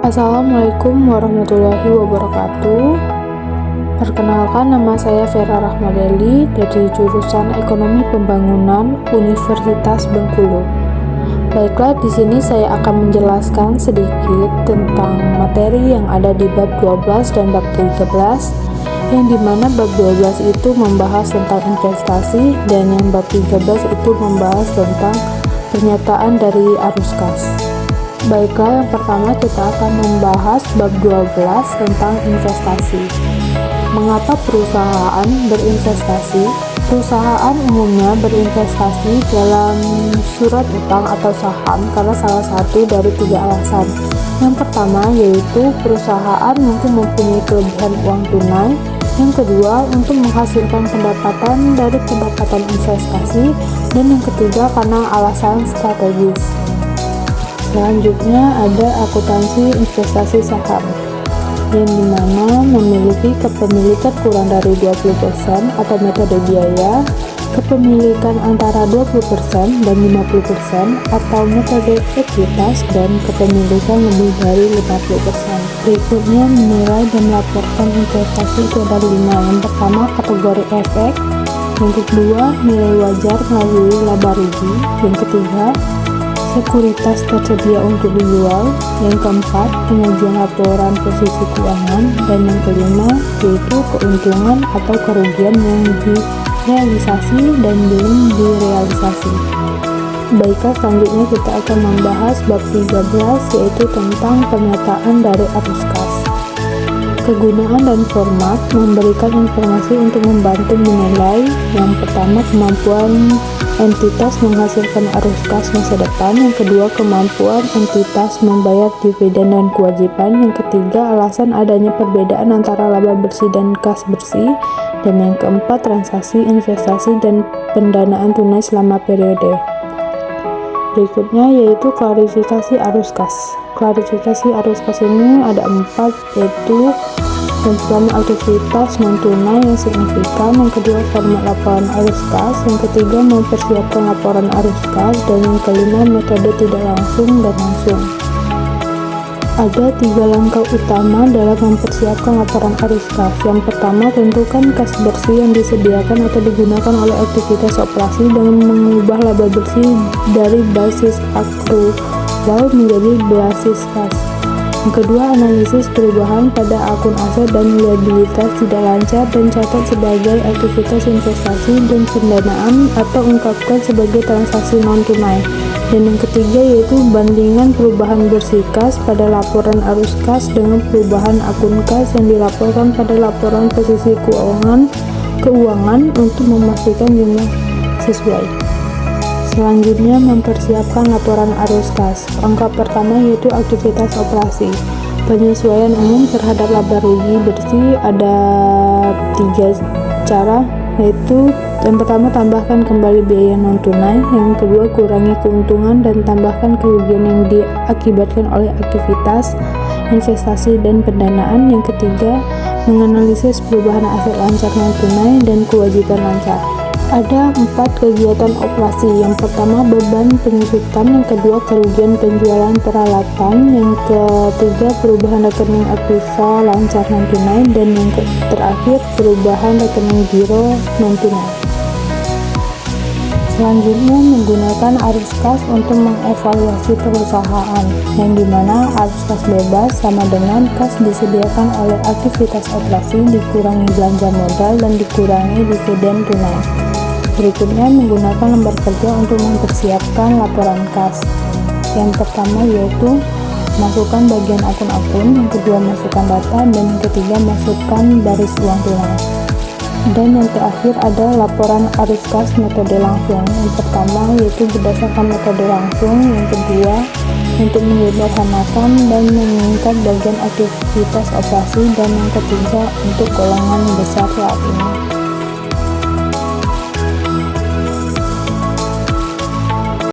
Assalamualaikum warahmatullahi wabarakatuh. Perkenalkan, nama saya Vera Rahmadeli dari jurusan Ekonomi Pembangunan Universitas Bengkulu. Baiklah, di sini saya akan menjelaskan sedikit tentang materi yang ada di bab 12 dan bab 13, yang dimana bab 12 itu membahas tentang investasi dan yang bab 13 itu membahas tentang pernyataan dari arus kas. Baiklah, yang pertama kita akan membahas bab 12 tentang investasi. Mengapa perusahaan berinvestasi? Perusahaan umumnya berinvestasi dalam surat utang atau saham karena salah satu dari 3 alasan. Yang pertama yaitu perusahaan mungkin mempunyai kelebihan uang tunai. Yang kedua, untuk menghasilkan pendapatan dari pendapatan investasi. Dan yang ketiga, karena alasan strategis. Selanjutnya ada akuntansi investasi saham, yang dimana memiliki kepemilikan kurang dari 20% atau metode biaya, kepemilikan antara 20% dan 50% atau metode ekuitas, dan kepemilikan lebih dari 50%. Berikutnya menilai dan melaporkan investasi itu ada 5. Yang pertama, kategori efek. Yang kedua, nilai wajar melalui laba rugi. Yang ketiga, sekuritas tersedia untuk dijual. Yang keempat, penyajian laporan posisi keuangan. Dan yang kelima, yaitu keuntungan atau kerugian yang direalisasi dan belum direalisasi. Baiklah, selanjutnya kita akan membahas bab 13, yaitu tentang pernyataan dari arus kas. Kegunaan dan format memberikan informasi untuk membantu menilai. Yang pertama, kemampuan entitas menghasilkan arus kas masa depan. Yang kedua, kemampuan entitas membayar dividen dan kewajiban. Yang ketiga, alasan adanya perbedaan antara laba bersih dan kas bersih. Dan yang keempat, transaksi investasi dan pendanaan tunai selama periode. Berikutnya yaitu klarifikasi arus kas. Klarifikasi arus kas ini ada 4, yaitu yang pertama, aktivitas non tunai yang signifikan. Yang kedua, format laporan arus kas. Yang ketiga, mempersiapkan laporan arus kas. Dan yang kelima, metode tidak langsung dan langsung. Ada 3 langkah utama dalam mempersiapkan laporan arus kas. Yang pertama, tentukan kas bersih yang disediakan atau digunakan oleh aktivitas operasi dengan mengubah laba bersih dari basis akrual menjadi basis kas. Yang kedua, analisis perubahan pada akun aset dan liabilitas tidak lancar dan catat sebagai aktivitas investasi dan pendanaan atau ungkapkan sebagai transaksi non-tunai. Dan yang ketiga yaitu bandingan perubahan bersih kas pada laporan arus kas dengan perubahan akun kas yang dilaporkan pada laporan posisi keuangan untuk memastikan jumlah sesuai. Selanjutnya, mempersiapkan laporan arus kas. Langkah pertama yaitu aktivitas operasi. Penyesuaian umum terhadap laba rugi bersih ada 3 cara, yaitu yang pertama, tambahkan kembali biaya non tunai. Yang kedua, kurangi keuntungan dan tambahkan kerugian yang diakibatkan oleh aktivitas investasi dan pendanaan. Yang ketiga, menganalisis perubahan aset lancar non tunai dan kewajiban lancar. Ada 4 kegiatan operasi. Yang pertama, beban penyusutan. Yang kedua, kerugian penjualan peralatan. Yang ketiga, perubahan rekening aktiva lancar non tunai. Dan yang terakhir, perubahan rekening giro non tunai. Selanjutnya, menggunakan arus kas untuk mengevaluasi perusahaan, yang dimana arus kas bebas sama dengan kas disediakan oleh aktivitas operasi dikurangi belanja modal dan dikurangi dividen tunai. Berikutnya, menggunakan lembar kerja untuk mempersiapkan laporan kas. Yang pertama yaitu masukkan bagian akun-akun, yang kedua masukkan data, dan yang ketiga masukkan baris uang tunai. Dan yang terakhir ada laporan arus kas metode langsung. Yang pertama yaitu berdasarkan metode langsung, yang kedua untuk menyederhanakan dan meningkat bagian aktivitas operasi, dan yang ketiga untuk golongan besar saat ini.